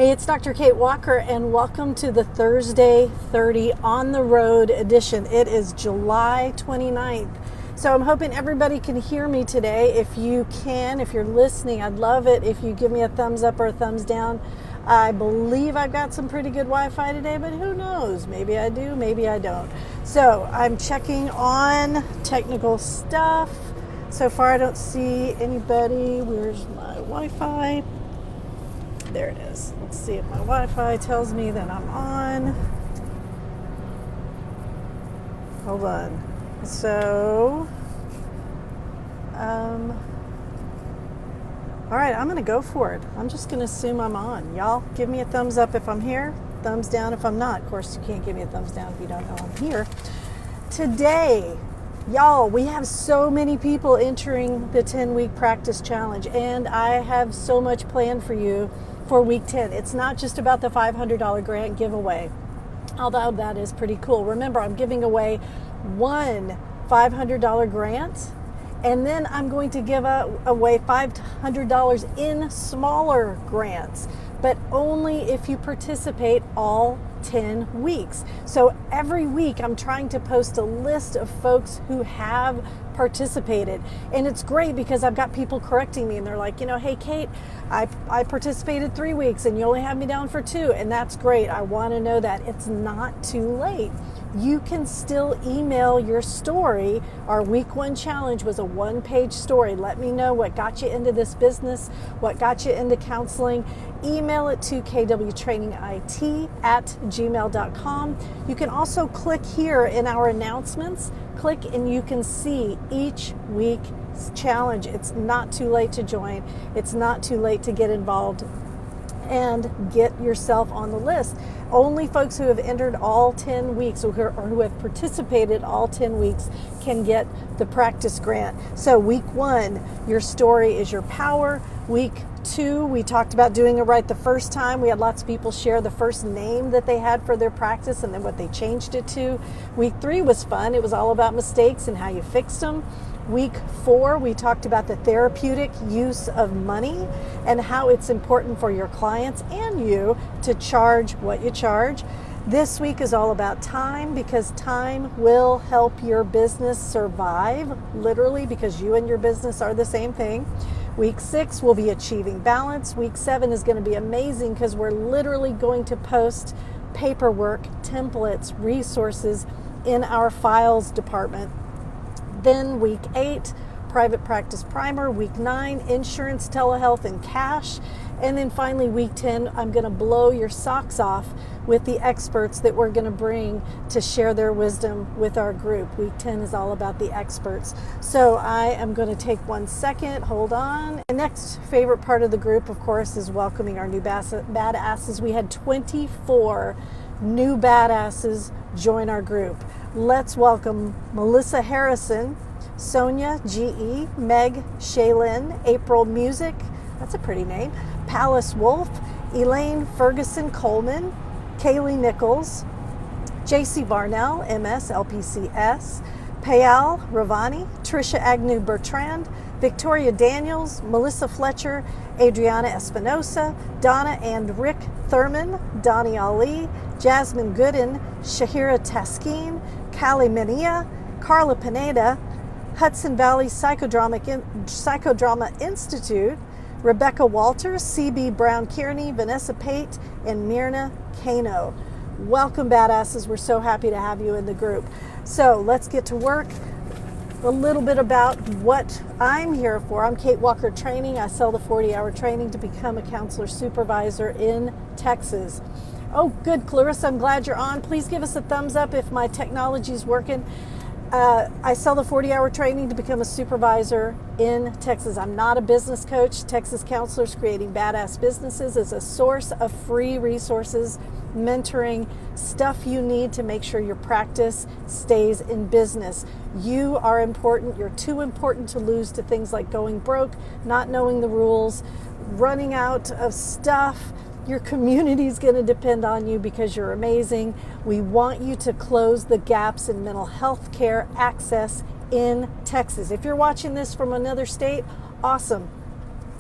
Hey, it's Dr. Kate Walker, and welcome to the Thursday 30 on the road edition. It is July 29th. So I'm hoping everybody can hear me today. If you can, if you're listening, I'd love it if you give me a thumbs up or a thumbs down. I believe I've got some pretty good Wi-Fi today, but who knows? Maybe I do, maybe I don't. So I'm checking on technical stuff. So far I don't see anybody. Where's my Wi-Fi? There it is. Let's see if my Wi-Fi tells me that I'm on. Hold on. So, all right, I'm going to go for it. I'm just going to assume I'm on. Y'all, give me a thumbs up if I'm here, thumbs down if I'm not. Of course, you can't give me a thumbs down if you don't know I'm here. Today, y'all, we have so many people entering the 10-week practice challenge, and I have so much planned for you for week 10. It's not just about the $500 grant giveaway, although that is pretty cool. Remember, I'm giving away one $500 grant, and then I'm going to give away $500 in smaller grants, but only if you participate all 10 weeks. So every week I'm trying to post a list of folks who have participated, and it's great because I've got people correcting me and they're like, hey Kate, I participated 3 weeks and you only have me down for 2, and that's great. I want to know that it's not too late. You can still email your story. Our week 1 challenge was a 1-page story. Let me know what got you into this business, what got you into counseling. Email it to kwtrainingit@gmail.com. You can also click here in our announcements, click and you can see each week's challenge. It's not too late to join. It's not too late to get involved and get yourself on the list. Only folks who have entered all 10 weeks or who have participated all 10 weeks can get the practice grant. So week 1, your story is your power. Week 2, we talked about doing it right the first time. We had lots of people share the first name that they had for their practice and then what they changed it to. Week 3 was fun. It was all about mistakes and how you fixed them. Week 4, we talked about the therapeutic use of money and how it's important for your clients and you to charge what you charge. This week is all about time, because time will help your business survive, literally, because you and your business are the same thing. Week 6 will be achieving balance. Week 7 is going to be amazing because we're literally going to post paperwork, templates, resources in our files department. Then week 8, private practice primer. Week 9, insurance, telehealth, and cash. And then finally, week 10, I'm going to blow your socks off with the experts that we're going to bring to share their wisdom with our group. Week 10 is all about the experts. So I am going to take 1 second. Hold on. The next favorite part of the group, of course, is welcoming our new badasses. We had 24 new badasses join our group. Let's welcome Melissa Harrison, Sonia G.E., Meg Shaylin, April Music, that's a pretty name, Palace Wolf, Elaine Ferguson Coleman, Kaylee Nichols, JC Varnell, MS, LPCS, Payal Ravani, Trisha Agnew Bertrand, Victoria Daniels, Melissa Fletcher, Adriana Espinosa, Donna and Rick Thurman, Donnie Ali, Jasmine Gooden, Shahira Taskeen, Callie Mania, Carla Pineda, Hudson Valley Psychodrama Institute, Rebecca Walters, CB Brown Kearney, Vanessa Pate, and Myrna Kano. Welcome, badasses. We're so happy to have you in the group. So let's get to work. A little bit about what I'm here for. I'm Kate Walker Training. I sell the 40-hour training to become a counselor supervisor in Texas. Oh, good, Clarissa, I'm glad you're on. Please give us a thumbs up if my technology's working. I sell the 40-hour training to become a supervisor in Texas. I'm not a business coach. Texas Counselors Creating Badass Businesses is a source of free resources, mentoring, stuff you need to make sure your practice stays in business. You are important. You're too important to lose to things like going broke, not knowing the rules, running out of stuff. Your community is going to depend on you because you're amazing. We want you to close the gaps in mental health care access in Texas. If you're watching this from another state, awesome.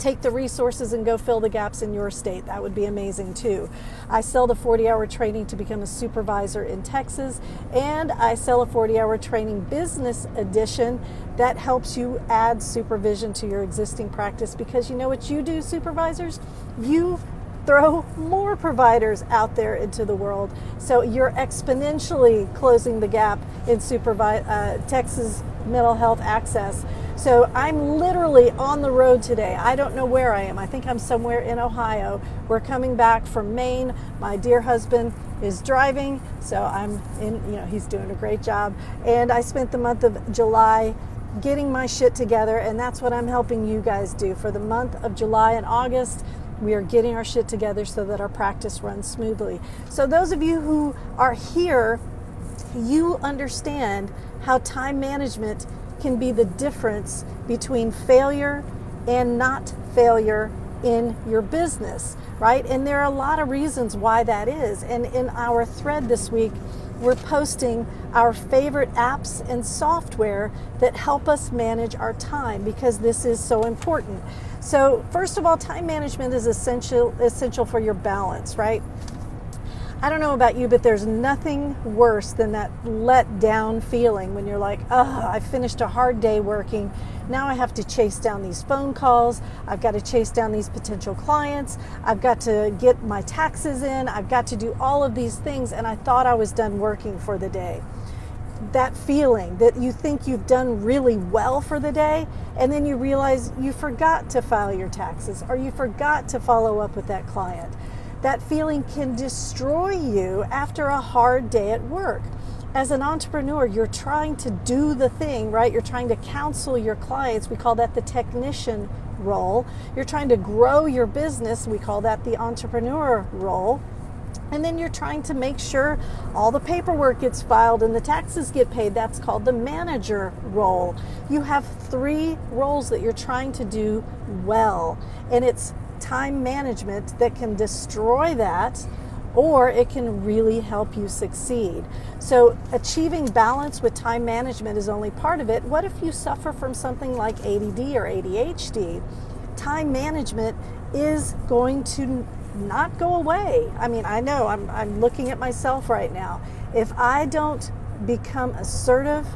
take the resources and go fill the gaps in your state. That would be amazing too. I sell the 40-hour training to become a supervisor in Texas, and I sell a 40-hour training business edition that helps you add supervision to your existing practice, because you know what you do, supervisors? You throw more providers out there into the world. So you're exponentially closing the gap in Texas mental health access. So I'm literally on the road today. I don't know where I am. I think I'm somewhere in Ohio. We're coming back from Maine. My dear husband is driving, so I'm in, he's doing a great job. And I spent the month of July getting my shit together, and that's what I'm helping you guys do. For the month of July and August, we are getting our shit together so that our practice runs smoothly. So those of you who are here, you understand how time management can be the difference between failure and not failure in your business, right? And there are a lot of reasons why that is. And in our thread this week, we're posting our favorite apps and software that help us manage our time, because this is so important. So first of all, time management is essential for your balance, right? I don't know about you, but there's nothing worse than that let down feeling when you're like, oh, I finished a hard day working. Now I have to chase down these phone calls. I've got to chase down these potential clients. I've got to get my taxes in. I've got to do all of these things. And I thought I was done working for the day. That feeling that you think you've done really well for the day, and then you realize you forgot to file your taxes, or you forgot to follow up with that client. That feeling can destroy you after a hard day at work. As an entrepreneur, you're trying to do the thing, right? You're trying to counsel your clients. We call that the technician role. You're trying to grow your business. We call that the entrepreneur role. And then you're trying to make sure all the paperwork gets filed and the taxes get paid. That's called the manager role. You have 3 roles that you're trying to do well. And it's time management that can destroy that, or it can really help you succeed. So achieving balance with time management is only part of it. What if you suffer from something like ADD or ADHD? Time management is going to not go away. I mean, I know I'm looking at myself right now. If I don't become assertive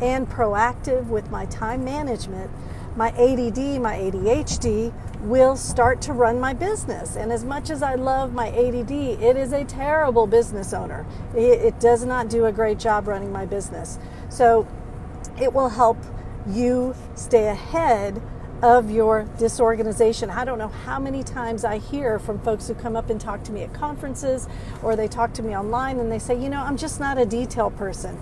and proactive with my time management, my ADD, my ADHD will start to run my business. And as much as I love my ADD, it is a terrible business owner. It does not do a great job running my business. So it will help you stay ahead of your disorganization. I don't know how many times I hear from folks who come up and talk to me at conferences, or they talk to me online and they say, I'm just not a detail person.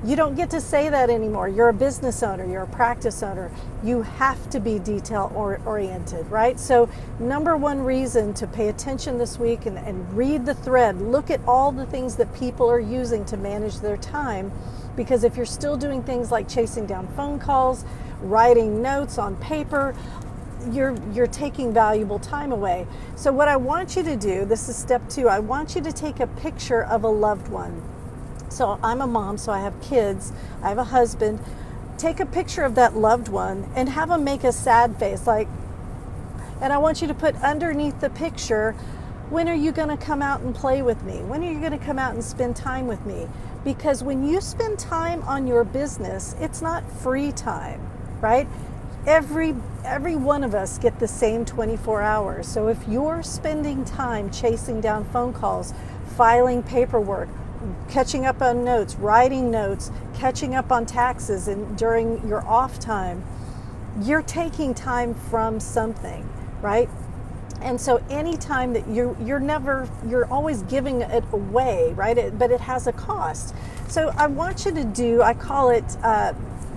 You don't get to say that anymore. You're a business owner, you're a practice owner. You have to be detail oriented, right? So number one reason to pay attention this week and read the thread, look at all the things that people are using to manage their time. Because if you're still doing things like chasing down phone calls, writing notes on paper, you're taking valuable time away. So what I want you to do, this is step 2, I want you to take a picture of a loved one. So I'm a mom, so I have kids, I have a husband. Take a picture of that loved one and have them make a sad face, and I want you to put underneath the picture, when are you going to come out and play with me? When are you going to come out and spend time with me? Because when you spend time on your business, it's not free time, right? Every one of us get the same 24 hours. So if you're spending time chasing down phone calls, filing paperwork, catching up on notes, writing notes, catching up on taxes, and during your off time, you're taking time from something, right? And so anytime that you're always giving it away, right? But it has a cost. So I want you to I call it,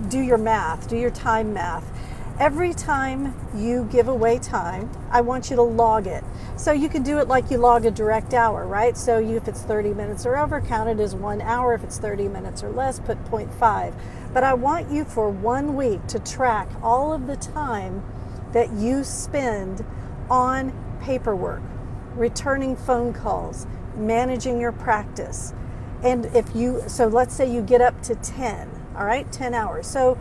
do your math, do your time math. Every time you give away time, I want you to log it. So you can do it like you log a direct hour, right? So if it's 30 minutes or over, count it as 1 hour. If it's 30 minutes or less, put 0.5. But I want you for 1 week to track all of the time that you spend on paperwork, returning phone calls, managing your practice. And so let's say you get up to 10, all right, 10 hours. So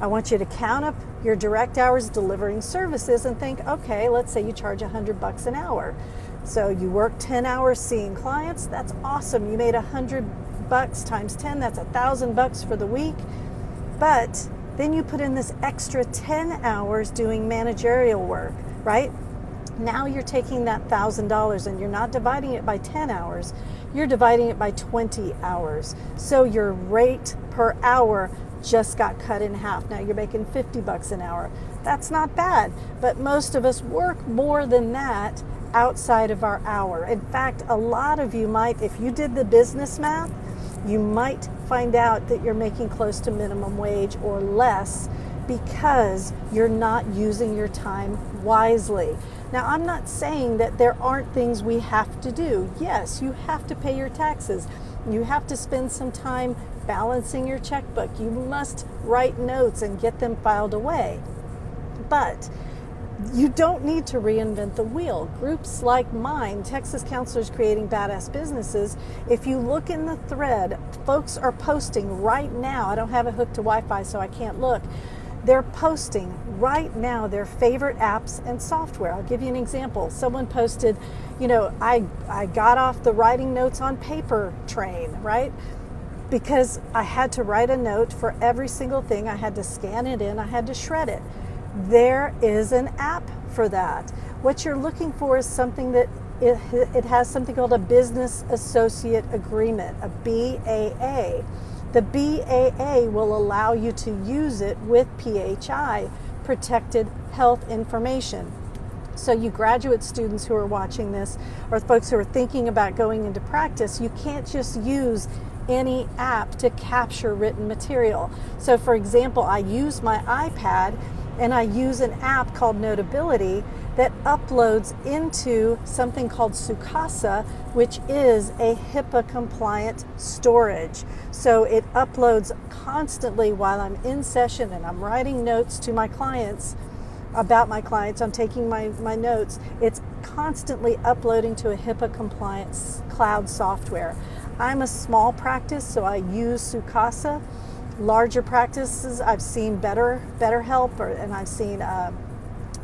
I want you to count up your direct hours delivering services and think, okay, let's say you charge $100 an hour. So you work 10 hours seeing clients. That's awesome. You made $100 times 10. That's $1,000 for the week. But then you put in this extra 10 hours doing managerial work, right? Now you're taking that $1,000 and you're not dividing it by 10 hours. You're dividing it by 20 hours. So your rate per hour just got cut in half. Now you're making $50 an hour. That's not bad, but most of us work more than that outside of our hour. In fact, a lot of you might, if you did the business math, you might find out that you're making close to minimum wage or less because you're not using your time wisely. Now, I'm not saying that there aren't things we have to do. Yes, you have to pay your taxes. You have to spend some time balancing your checkbook. You must write notes and get them filed away. But you don't need to reinvent the wheel. Groups like mine, Texas Counselors Creating Badass Businesses, if you look in the thread, folks are posting right now. I don't have it hooked to Wi-Fi, so I can't look. They're posting right now their favorite apps and software. I'll give you an example. Someone posted, I got off the writing notes on paper train, right? Because I had to write a note for every single thing. I had to scan it in. I had to shred it. There is an app for that. What you're looking for is something that it has something called a Business Associate Agreement, a BAA. The BAA will allow you to use it with PHI, Protected Health Information. So you graduate students who are watching this, or folks who are thinking about going into practice, you can't just use any app to capture written material. So for example, I use my iPad and I use an app called Notability that uploads into something called Sukasa, which is a HIPAA compliant storage. So it uploads constantly while I'm in session and I'm writing notes to my clients about my clients. I'm taking my notes. It's constantly uploading to a HIPAA compliant cloud software. I'm a small practice, so I use Sukasa. Larger practices, I've seen better help, and I've seen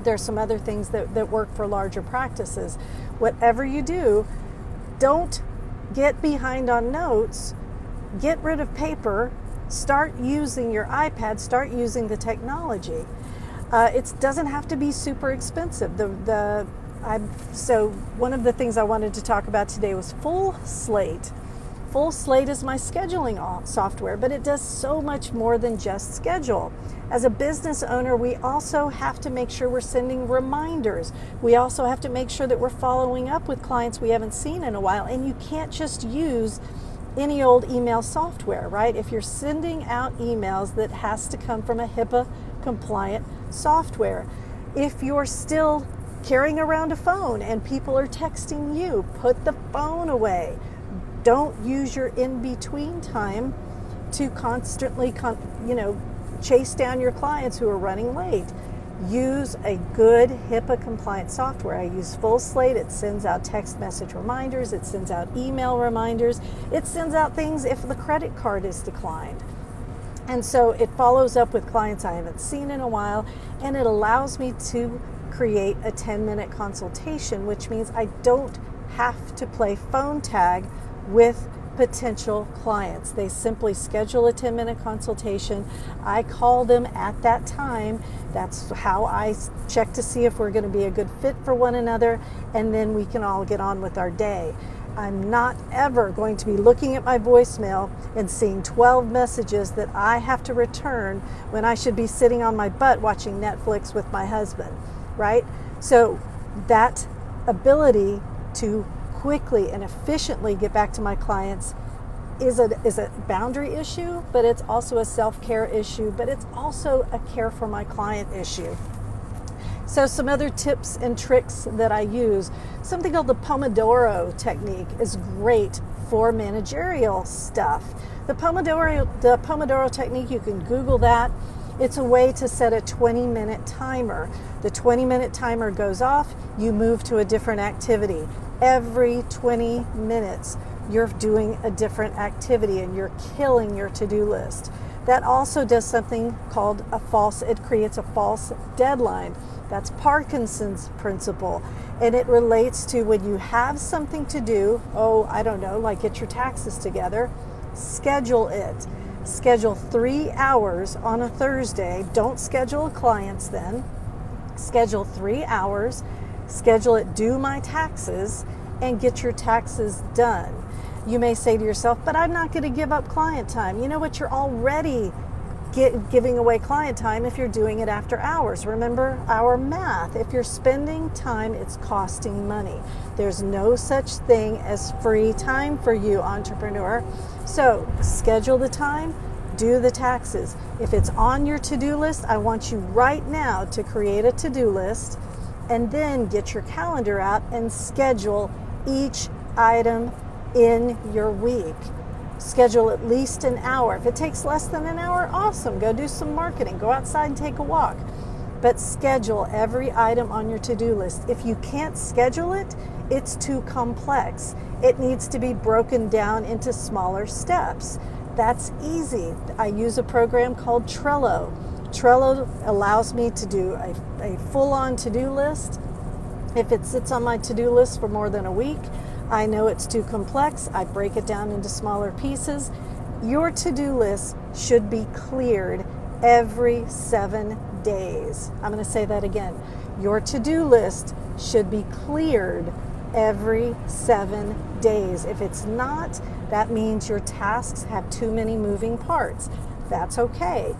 there's some other things that work for larger practices. Whatever you do, don't get behind on notes. Get rid of paper. Start using your iPad. Start using the technology. It doesn't have to be super expensive. So one of the things I wanted to talk about today was Full Slate. Full Slate is my scheduling software, but it does so much more than just schedule. As a business owner, we also have to make sure we're sending reminders. We also have to make sure that we're following up with clients we haven't seen in a while. And you can't just use any old email software, right? If you're sending out emails, that has to come from a HIPAA compliant software. If you're still carrying around a phone and people are texting you, put the phone away. Don't use your in-between time to constantly, chase down your clients who are running late. Use a good HIPAA-compliant software. I use Full Slate. It sends out text message reminders. It sends out email reminders. It sends out things if the credit card is declined. And so it follows up with clients I haven't seen in a while, and it allows me to create a 10-minute consultation, which means I don't have to play phone tag with potential clients. They simply schedule a 10-minute consultation. I call them at that time. That's how I check to see if we're going to be a good fit for one another, and then we can all get on with our day. I'm not ever going to be looking at my voicemail and seeing 12 messages that I have to return when I should be sitting on my butt watching Netflix with my husband, right? So that ability to quickly and efficiently get back to my clients is a boundary issue, but it's also a self-care issue, but it's also a care for my client issue. So some other tips and tricks that I use, something called the Pomodoro technique is great for managerial stuff. The Pomodoro technique, you can Google that. It's a way to set a 20-minute timer. The 20-minute timer goes off, you move to a different activity. Every 20 minutes, you're doing a different activity and you're killing your to-do list. That also does something called it creates a false deadline. That's Parkinson's principle. And it relates to when you have something to do, I don't know, like get your taxes together, schedule it. Schedule 3 hours on a Thursday. Don't schedule clients then. Schedule 3 hours. Schedule it, do my taxes, and get your taxes done. You may say to yourself, but I'm not going to give up client time. You know what? You're already giving away client time if you're doing it after hours. Remember our math. If you're spending time, it's costing money. There's no such thing as free time for you, entrepreneur. So schedule the time, do the taxes. If it's on your to-do list, I want you right now to create a to-do list and then get your calendar out and schedule each item in your week. Schedule at least an hour. If it takes less than an hour, awesome. Go do some marketing. Go outside and take a walk. But schedule every item on your to-do list. If you can't schedule it, it's too complex. It needs to be broken down into smaller steps. That's easy. I use a program called Trello. Trello allows me to do a full-on to-do list. If it sits on my to-do list for more than a week, I know it's too complex. I break it down into smaller pieces. Your to-do list should be cleared every 7 days. I'm going to say that again. Your to-do list should be cleared every 7 days. If it's not, that means your tasks have too many moving parts. That's okay.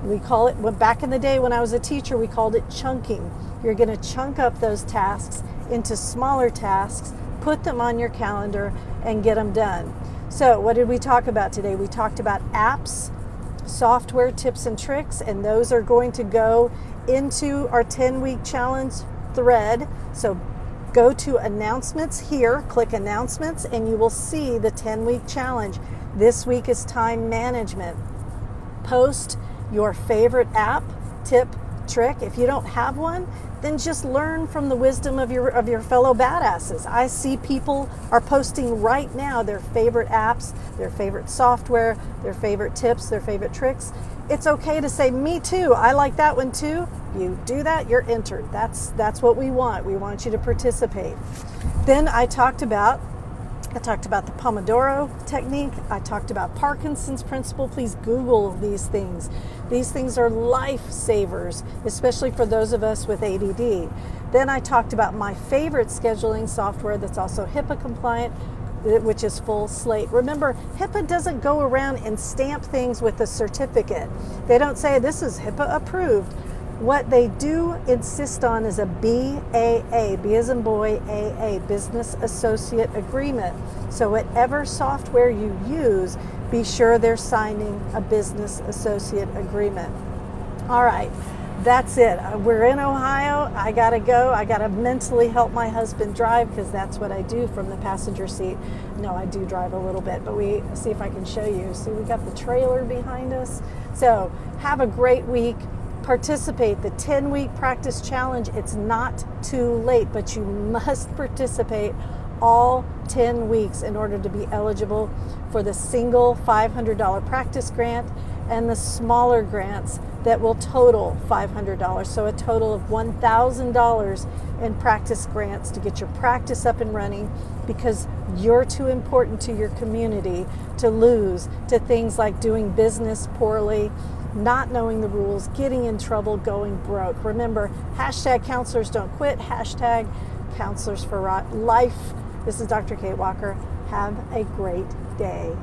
We call it, back in the day when I was a teacher, we called it chunking. You're going to chunk up those tasks into smaller tasks, put them on your calendar, and get them done. So what did we talk about today? We talked about apps, software tips and tricks, and those are going to go into our 10-week challenge thread. So go to announcements here, click announcements, and you will see the 10-week challenge. This week is time management. Post your favorite app, tip, trick. If you don't have one, then just learn from the wisdom of your fellow badasses. I see people are posting right now their favorite apps, their favorite software, their favorite tips, their favorite tricks. It's okay to say, me too, I like that one too. If you do that, you're entered. That's what we want. We want you to participate. Then I talked about the Pomodoro technique. I talked about Parkinson's principle. Please Google these things. These things are lifesavers, especially for those of us with ADD. Then I talked about my favorite scheduling software that's also HIPAA compliant, which is Full Slate. Remember, HIPAA doesn't go around and stamp things with a certificate. They don't say this is HIPAA approved. What they do insist on is a BAA, B as in boy, AA, Business Associate Agreement. So whatever software you use, be sure they're signing a Business Associate Agreement. All right, that's it. We're in Ohio. I gotta go. I gotta mentally help my husband drive because that's what I do from the passenger seat. No, I do drive a little bit, but we see if I can show you. See, we got the trailer behind us. So have a great week. Participate. The 10-week practice challenge, it's not too late, but you must participate all 10 weeks in order to be eligible for the single $500 practice grant and the smaller grants that will total $500. So a total of $1,000 in practice grants to get your practice up and running, because you're too important to your community to lose to things like doing business poorly, not knowing the rules, getting in trouble, going broke. Remember, hashtag counselors don't quit, hashtag counselors for life. This is Dr. Kate Walker. Have a great day.